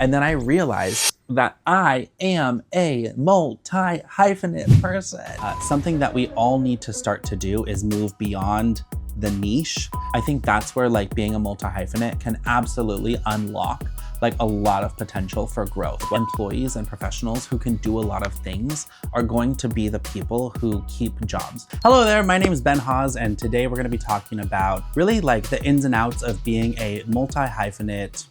And then I realized that I am a multi-hyphenate person. Something that we all need to start to do is move beyond the niche. I think that's where like being a multi-hyphenate can absolutely unlock like a lot of potential for growth. Employees and professionals who can do a lot of things are going to be the people who keep jobs. Hello there, my name is Ben Hawes, and today we're gonna be talking about really like the ins and outs of being a multi-hyphenate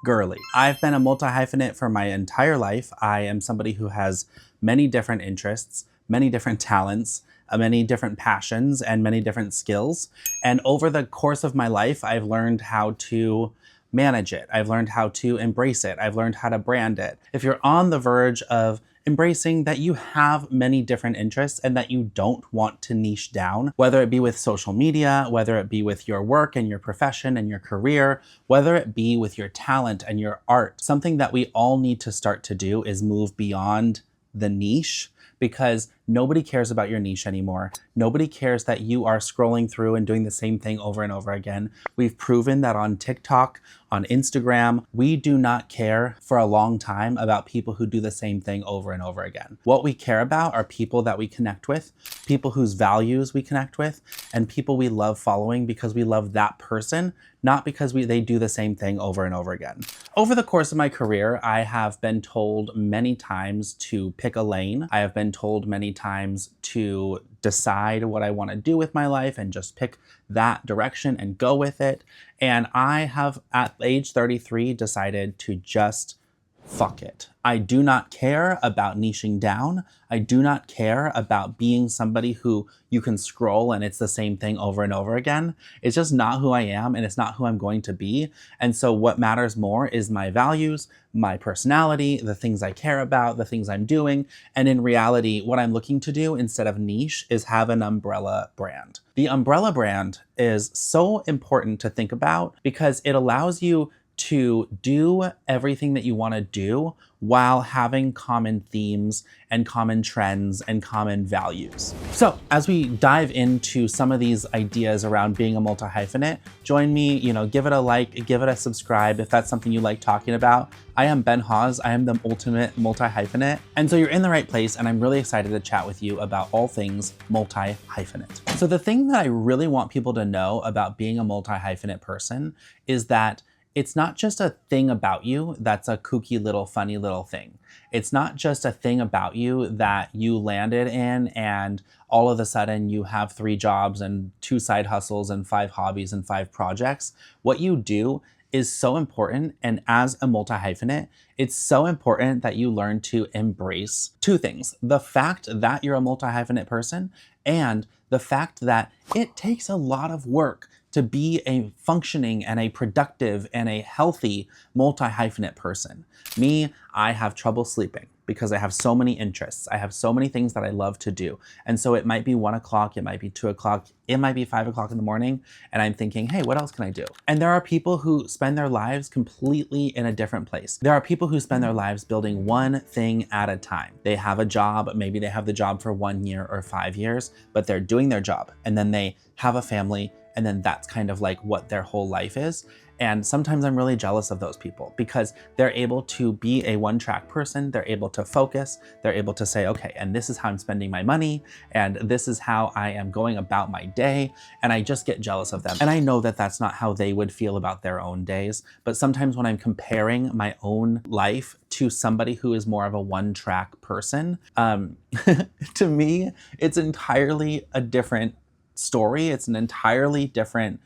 girly. I've been a multi-hyphenate for my entire life. I am somebody who has many different interests, many different talents, many different passions, and many different skills. And over the course of my life, I've learned how to manage it. I've learned how to embrace it. I've learned how to brand it. If you're on the verge of embracing that you have many different interests and that you don't want to niche down, whether it be with social media, whether it be with your work and your profession and your career, whether it be with your talent and your art, something that we all need to start to do is move beyond the niche, because nobody cares about your niche anymore. Nobody cares that you are scrolling through and doing the same thing over and over again. We've proven that on TikTok, on Instagram, we do not care for a long time about people who do the same thing over and over again. What we care about are people that we connect with, people whose values we connect with, and people we love following because we love that person, not because they do the same thing over and over again. Over the course of my career, I have been told many times to pick a lane. I have been told many times to decide what I want to do with my life and just pick that direction and go with it. And I have, at age 33, decided to just fuck it. I do not care about niching down. I do not care about being somebody who you can scroll and it's the same thing over and over again. It's just not who I am, and it's not who I'm going to be. And so what matters more is my values, my personality, the things I care about, the things I'm doing. And in reality, what I'm looking to do instead of niche is have an umbrella brand. The umbrella brand is so important to think about because it allows you to do everything that you want to do while having common themes and common trends and common values. So as we dive into some of these ideas around being a multi-hyphenate, join me, give it a like, give it a subscribe if that's something you like talking about. I am Ben Hawes. I am the ultimate multi-hyphenate. And so you're in the right place, and I'm really excited to chat with you about all things multi-hyphenate. So the thing that I really want people to know about being a multi-hyphenate person is that it's not just a thing about you that's a kooky little funny little thing. It's not just a thing about you that you landed in and all of a sudden you have 3 jobs and 2 side hustles and 5 hobbies and 5 projects. What you do is so important, and as a multi-hyphenate, it's so important that you learn to embrace 2 things. The fact that you're a multi-hyphenate person and the fact that it takes a lot of work to be a functioning and a productive and a healthy multi-hyphenate person. Me, I have trouble sleeping because I have so many interests. I have so many things that I love to do. And so it might be 1 o'clock, it might be 2 o'clock, it might be 5 o'clock in the morning, and I'm thinking, hey, what else can I do? And there are people who spend their lives completely in a different place. There are people who spend their lives building one thing at a time. They have a job, maybe they have the job for 1 year or 5 years, but they're doing their job, and then they have a family, and then that's kind of like what their whole life is. And sometimes I'm really jealous of those people because they're able to be a one-track person, they're able to focus, they're able to say, okay, and this is how I'm spending my money, and this is how I am going about my day, and I just get jealous of them. And I know that that's not how they would feel about their own days, but sometimes when I'm comparing my own life to somebody who is more of a one-track person, to me, it's entirely a different story. It's an entirely different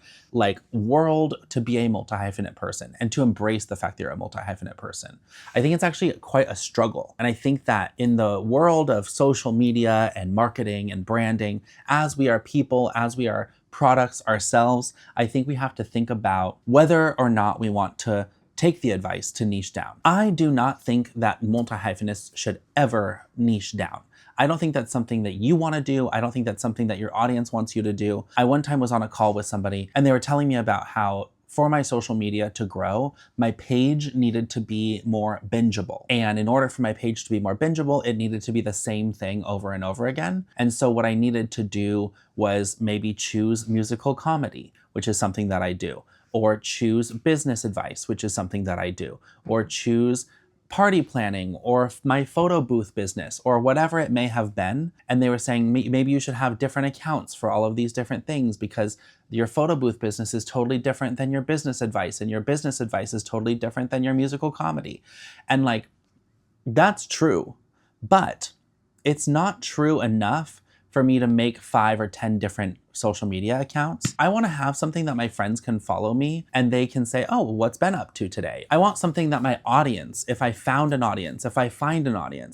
world to be a multi-hyphenate person and to embrace the fact that you're a multi-hyphenate person. I think it's actually quite a struggle. And I think that in the world of social media and marketing and branding, as we are people, as we are products ourselves, I think we have to think about whether or not we want to take the advice to niche down. I do not think that multi-hyphenates should ever niche down. I don't think that's something that you want to do. I don't think that's something that your audience wants you to do. I one time was on a call with somebody and they were telling me about how for my social media to grow, my page needed to be more bingeable. And in order for my page to be more bingeable, it needed to be the same thing over and over again. And so what I needed to do was maybe choose musical comedy, which is something that I do, or choose business advice, which is something that I do, or choose party planning or my photo booth business or whatever it may have been. And they were saying maybe you should have different accounts for all of these different things because your photo booth business is totally different than your business advice, and your business advice is totally different than your musical comedy. And like, that's true, but it's not true enough for me to make 5 or 10 different social media accounts. I want to have something that my friends can follow me and they can say, oh, what's Ben up to today? I want something that my audience, if I find an audience,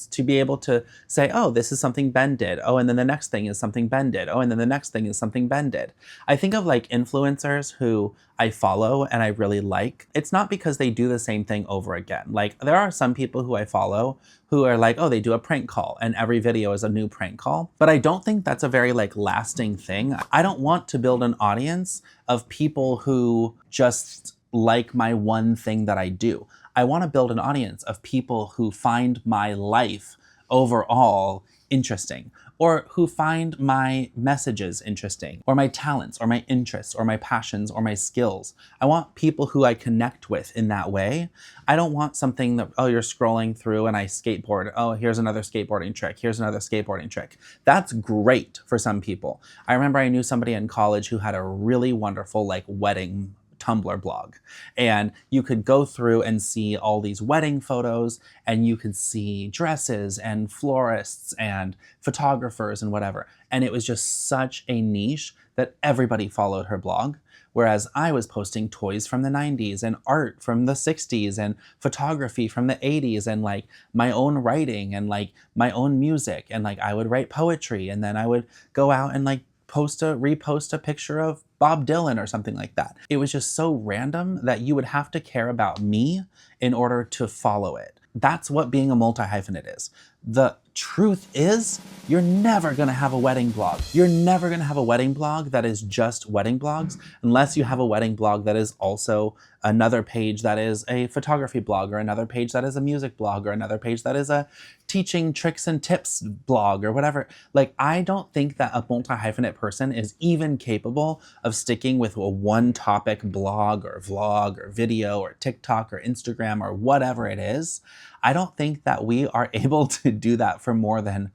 to be able to say, oh, this is something Ben did. Oh, and then the next thing is something Ben did. Oh, and then the next thing is something Ben did. I think of like influencers who I follow and I really like. It's not because they do the same thing over again. Like there are some people who I follow who are like, oh, they do a prank call and every video is a new prank call. But I don't think that's a very like lasting thing. I don't want to build an audience of people who just like my one thing that I do. I want to build an audience of people who find my life overall interesting, or who find my messages interesting, or my talents, or my interests, or my passions, or my skills. I want people who I connect with in that way. I don't want something that, oh, you're scrolling through and I skateboard. Oh, here's another skateboarding trick. Here's another skateboarding trick. That's great for some people. I remember I knew somebody in college who had a really wonderful like wedding Tumblr blog, and you could go through and see all these wedding photos, and you could see dresses and florists and photographers and whatever. And it was just such a niche that everybody followed her blog. Whereas I was posting toys from the 90s and art from the 60s and photography from the 80s and like my own writing and like my own music. And like I would write poetry, and then I would go out and like repost a picture of Bob Dylan or something like that. It was just so random that you would have to care about me in order to follow it. That's what being a multi-hyphenate is. The truth is, you're never gonna have a wedding blog. You're never gonna have a wedding blog that is just wedding blogs, unless you have a wedding blog that is also another page that is a photography blog, or another page that is a music blog, or another page that is a teaching tricks and tips blog, or whatever. Like, I don't think that a multi-hyphenate person is even capable of sticking with a one topic blog or vlog or video or TikTok or Instagram or whatever it is. I don't think that we are able to do that for more than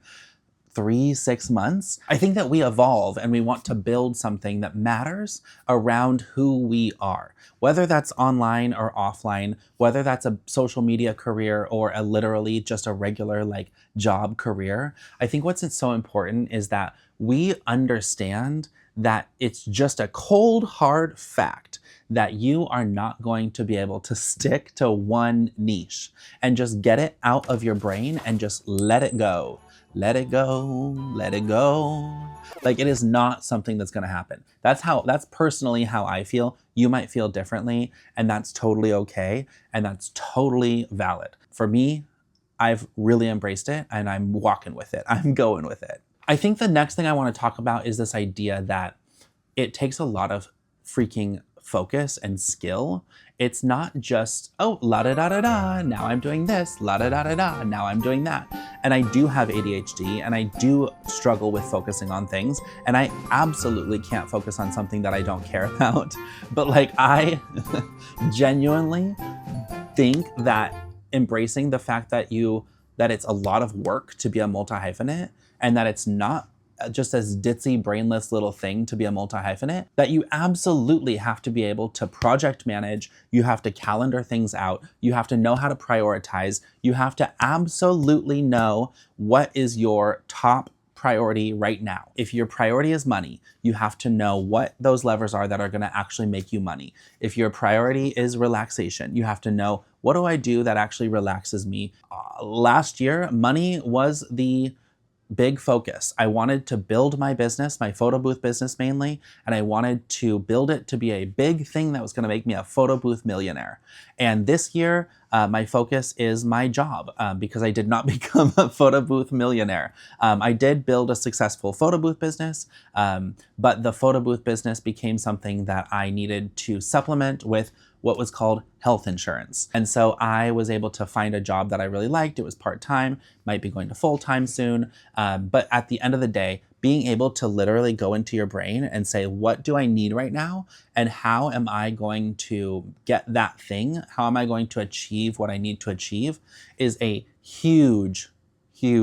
3-6 months. I think that we evolve and we want to build something that matters around who we are, whether that's online or offline, whether that's a social media career or a literally just a regular like job career. I think what's so important is that we understand that it's just a cold, hard fact that you are not going to be able to stick to one niche, and just get it out of your brain and just let it go. Let it go, let it go. Like, it is not something that's gonna happen. That's personally how I feel. You might feel differently, and that's totally okay, and that's totally valid. For me, I've really embraced it, and I'm walking with it. I'm going with it. I think the next thing I wanna talk about is this idea that it takes a lot of freaking focus and skill. It's not just, oh, la-da-da-da-da, now I'm doing this, la-da-da-da-da, now I'm doing that. And I do have ADHD, and I do struggle with focusing on things, and I absolutely can't focus on something that I don't care about. But like, I genuinely think that embracing the fact that it's a lot of work to be a multi-hyphenate, and that it's not just as ditzy, brainless little thing to be a multi-hyphenate, that you absolutely have to be able to project manage, you have to calendar things out, you have to know how to prioritize, you have to absolutely know what is your top priority right now. If your priority is money, you have to know what those levers are that are gonna actually make you money. If your priority is relaxation, you have to know, what do I do that actually relaxes me? Last year, money was the big focus. I wanted to build my business, my photo booth business mainly, and I wanted to build it to be a big thing that was gonna make me a photo booth millionaire. And this year, my focus is my job, because I did not become a photo booth millionaire. I did build a successful photo booth business, but the photo booth business became something that I needed to supplement with what was called health insurance. And so I was able to find a job that I really liked. It was part-time, might be going to full-time soon. But at the end of the day, being able to literally go into your brain and say, what do I need right now? And how am I going to get that thing? How am I going to achieve what I need to achieve is a huge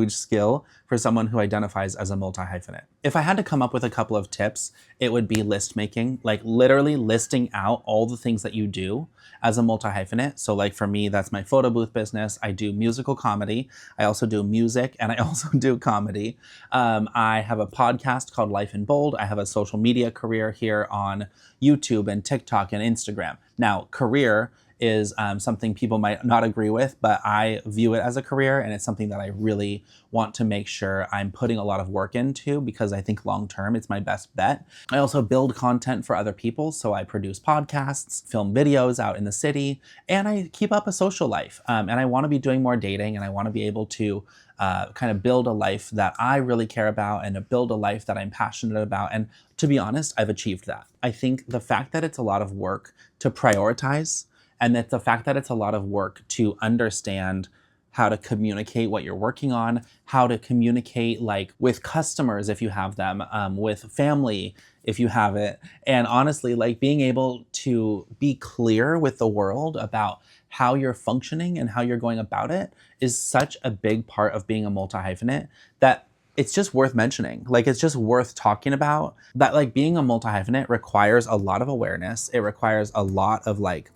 skill for someone who identifies as a multi-hyphenate. If I had to come up with a couple of tips, it would be list making, like literally listing out all the things that you do as a multi-hyphenate. So like for me, that's my photo booth business. I do musical comedy. I also do music and I also do comedy. I have a podcast called Life in Bold. I have a social media career here on YouTube and TikTok and Instagram. Now, career is something people might not agree with, but I view it as a career, and it's something that I really want to make sure I'm putting a lot of work into because I think long-term it's my best bet. I also build content for other people, so I produce podcasts, film videos out in the city, and I keep up a social life. And I want to be doing more dating, and I want to be able to kind of build a life that I really care about and to build a life that I'm passionate about. And to be honest, I've achieved that. I think the fact that it's a lot of work to prioritize, and that the fact that it's a lot of work to understand how to communicate what you're working on, how to communicate like with customers if you have them, with family if you have it, and honestly, like being able to be clear with the world about how you're functioning and how you're going about it is such a big part of being a multi-hyphenate that it's just worth mentioning. Like, it's just worth talking about that. Like, being a multi-hyphenate requires a lot of awareness. It requires a lot of like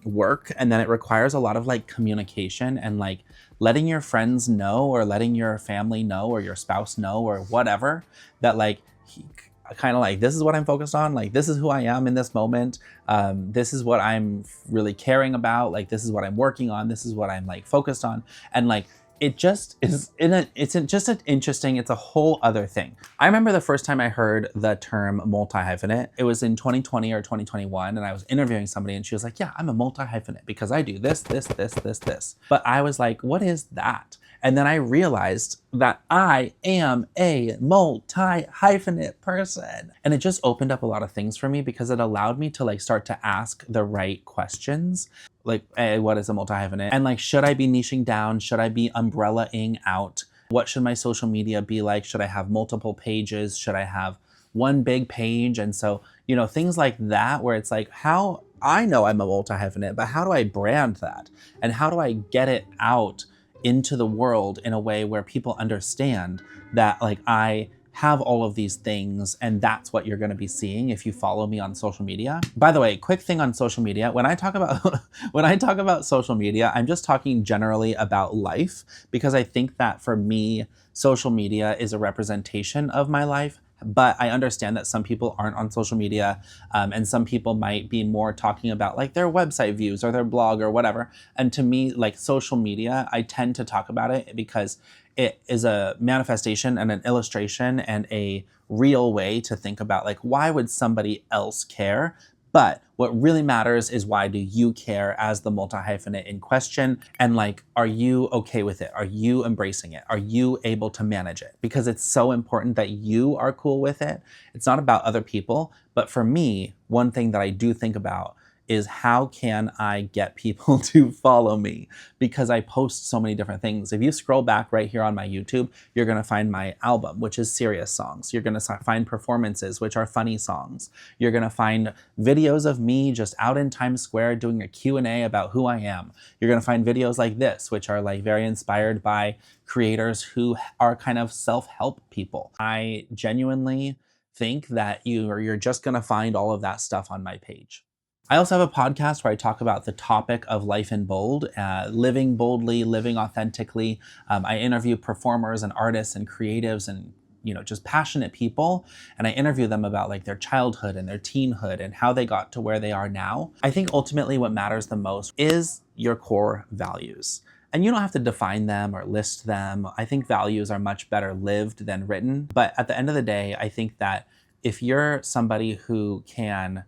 work, and then it requires a lot of like communication and like letting your friends know or letting your family know or your spouse know or whatever that like kind of like, this is what I'm focused on, like this is who I am in this moment, this is what I'm really caring about, like this is what I'm working on, this is what I'm like focused on. And like it just is it's a whole other thing. I remember the first time I heard the term multi-hyphenate, it was in 2020 or 2021, and I was interviewing somebody and she was like, yeah, I'm a multi-hyphenate because I do this. But I was like, what is that? And then I realized that I am a multi-hyphenate person. And it just opened up a lot of things for me because it allowed me to like start to ask the right questions. Like, hey, what is a multi-hyphenate? And like, should I be niching down? Should I be umbrella-ing out? What should my social media be like? Should I have multiple pages? Should I have one big page? And so, you know, things like that, where it's like, how I know I'm a multi-hyphenate, but how do I brand that? And how do I get it out into the world in a way where people understand that like I have all of these things, and that's what you're going to be seeing if you follow me on social media. By the way, quick thing on social media, when I talk about social media, I'm just talking generally about life, because I think that for me, social media is a representation of my life. But I understand that some people aren't on social media, and some people might be more talking about like their website views or their blog or whatever. And to me, like social media, I tend to talk about it because it is a manifestation and an illustration and a real way to think about like, why would somebody else care? But what really matters is, why do you care as the multi-hyphenate in question? And like, are you okay with it? Are you embracing it? Are you able to manage it? Because it's so important that you are cool with it. It's not about other people. But for me, one thing that I do think about is, how can I get people to follow me? Because I post so many different things. If you scroll back right here on my YouTube, you're gonna find my album, which is serious songs. You're gonna find performances, which are funny songs. You're gonna find videos of me just out in Times Square doing a Q&A about who I am. You're gonna find videos like this, which are like very inspired by creators who are kind of self-help people. I genuinely think that you're just gonna find all of that stuff on my page. I also have a podcast where I talk about the topic of life in bold, living boldly, living authentically. I interview performers and artists and creatives and, you know, just passionate people. And I interview them about like their childhood and their teenhood and how they got to where they are now. I think ultimately what matters the most is your core values. And you don't have to define them or list them. I think values are much better lived than written. But at the end of the day, I think that if you're somebody who can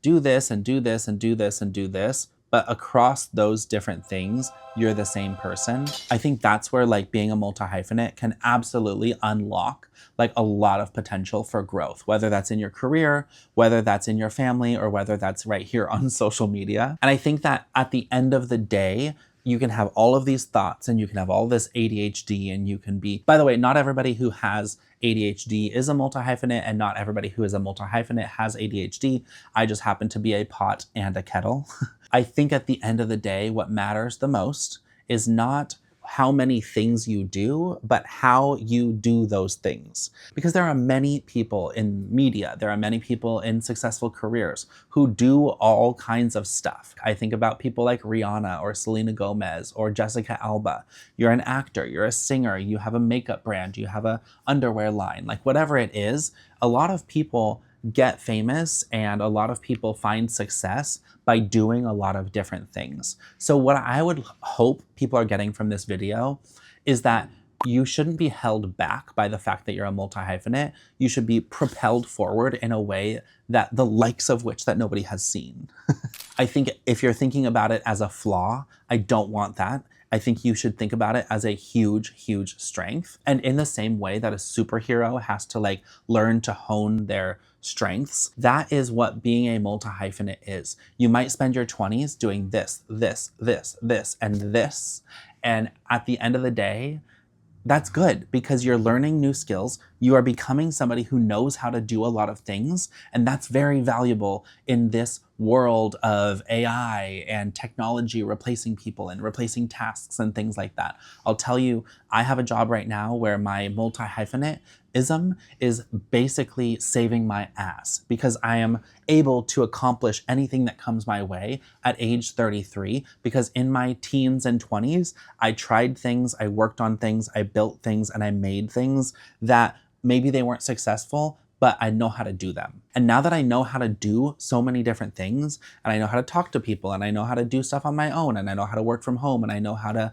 do this and do this and do this and do this, but across those different things, you're the same person. I think that's where like being a multi-hyphenate can absolutely unlock like a lot of potential for growth, whether that's in your career, whether that's in your family, or whether that's right here on social media. And I think that at the end of the day, you can have all of these thoughts and you can have all this ADHD and you can be, by the way, not everybody who has ADHD is a multi-hyphenate and not everybody who is a multi-hyphenate has ADHD. I just happen to be a pot and a kettle. I think at the end of the day, what matters the most is not how many things you do, but how you do those things. Because there are many people in media, there are many people in successful careers who do all kinds of stuff. I think about people like Rihanna or Selena Gomez or Jessica Alba. You're an actor, you're a singer, you have a makeup brand, you have an underwear line, like whatever it is, a lot of people get famous and a lot of people find success by doing a lot of different things. So what I would hope people are getting from this video is that you shouldn't be held back by the fact that you're a multi-hyphenate. You should be propelled forward in a way that the likes of which that nobody has seen. I think if you're thinking about it as a flaw, I don't want that. I think you should think about it as a huge, huge strength. And in the same way that a superhero has to like learn to hone their strengths, that is what being a multi-hyphenate is. You might spend your 20s doing this, this, this, this, and this. And at the end of the day, that's good because you're learning new skills. You are becoming somebody who knows how to do a lot of things. And that's very valuable in this world of AI and technology replacing people and replacing tasks and things like that. I'll tell you, I have a job right now where my multi-hyphenate-ism is basically saving my ass because I am able to accomplish anything that comes my way at age 33 because in my teens and 20s, I tried things, I worked on things, I built things, and I made things that maybe they weren't successful, but I know how to do them. And now that I know how to do so many different things, and I know how to talk to people, and I know how to do stuff on my own, and I know how to work from home, and I know how to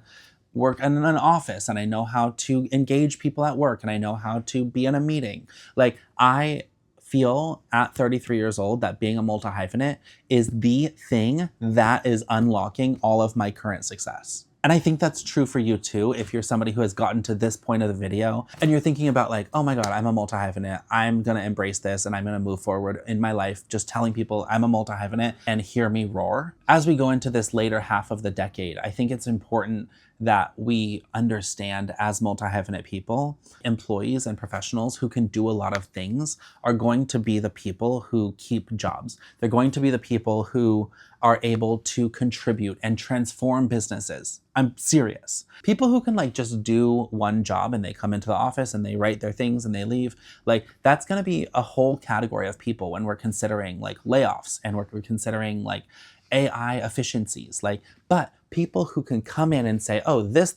work in an office, and I know how to engage people at work, and I know how to be in a meeting. Like, I feel at 33 years old that being a multi-hyphenate is the thing that is unlocking all of my current success. And I think that's true for you too, if you're somebody who has gotten to this point of the video and you're thinking about like, oh my God, I'm a multi-hyphenate. I'm gonna embrace this and I'm gonna move forward in my life just telling people I'm a multi-hyphenate and hear me roar. As we go into this later half of the decade, I think it's important that we understand as multi-hyphenate people, employees and professionals who can do a lot of things are going to be the people who keep jobs. They're going to be the people who are able to contribute and transform businesses. I'm serious. People who can like just do one job and they come into the office and they write their things and they leave, like that's gonna be a whole category of people when we're considering like layoffs and we're considering like AI efficiencies, like, but people who can come in and say, oh, this,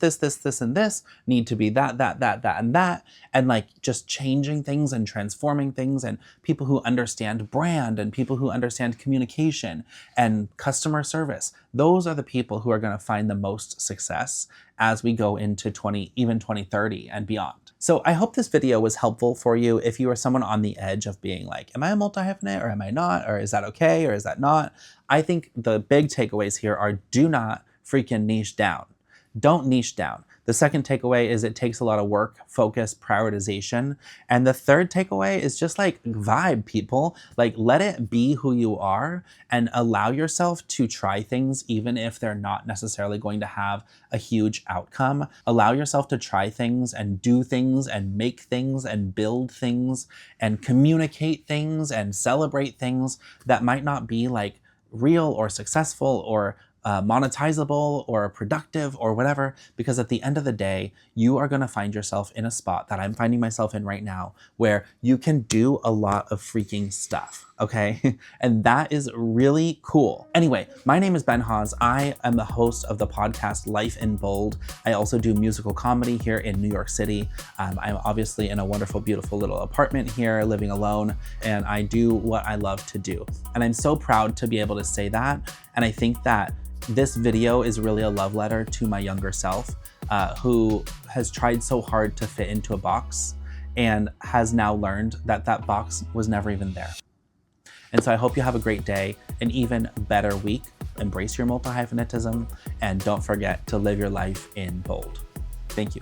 and this need to be that, and that, and like just changing things and transforming things, and people who understand brand and people who understand communication and customer service. Those are the people who are going to find the most success as we go into even 2030 and beyond. So I hope this video was helpful for you if you are someone on the edge of being like, am I a multi-hyphenate or am I not? Or is that okay? Or is that not? I think the big takeaways here are do not freaking niche down. Don't niche down. The second takeaway is it takes a lot of work, focus, prioritization. And the third takeaway is just like vibe, people. Like let it be who you are and allow yourself to try things even if they're not necessarily going to have a huge outcome. Allow yourself to try things and do things and make things and build things and communicate things and celebrate things that might not be like real or successful or monetizable or productive or whatever, because at the end of the day, you are going to find yourself in a spot that I'm finding myself in right now where you can do a lot of freaking stuff. Okay. And that is really cool. Anyway, my name is Ben Hawes. I am the host of the podcast Life in Bold. I also do musical comedy here in New York City. I'm obviously in a wonderful, beautiful little apartment here, living alone, and I do what I love to do. And I'm so proud to be able to say that. And I think that this video is really a love letter to my younger self, who has tried so hard to fit into a box and has now learned that that box was never even there. And so I hope you have a great day, an even better week. Embrace your multi-hyphenatism and don't forget to live your life in bold. Thank you.